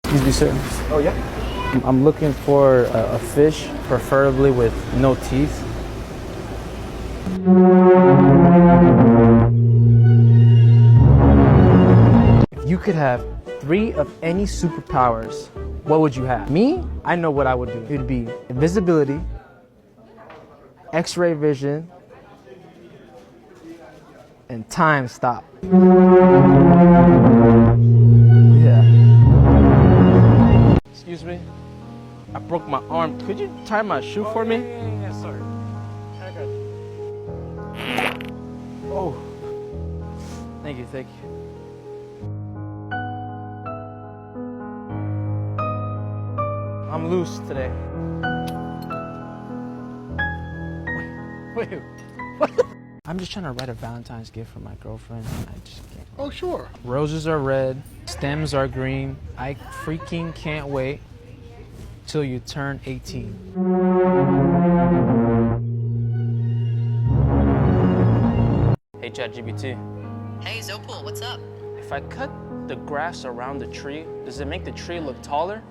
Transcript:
Excuse me, sir. Oh, yeah? I'm looking for a fish, preferably with no teeth. If you could have 3 of any superpowers, what would you have? Me, I know what I would do. It would be invisibility, X-ray vision, and time stop. Yeah. Excuse me? I broke my arm. Could you tie my shoe for me? Yeah, sorry. I got you. Oh. Thank you, thank you. I'm loose today. Wait, what? I'm just trying to write a Valentine's gift for my girlfriend. I just can't. Oh, sure. Roses are red, stems are green. I freaking can't wait till you turn 18. Hey ChatGPT, Hey Zopal, what's up? if I cut the grass around the tree, does it make the tree look taller?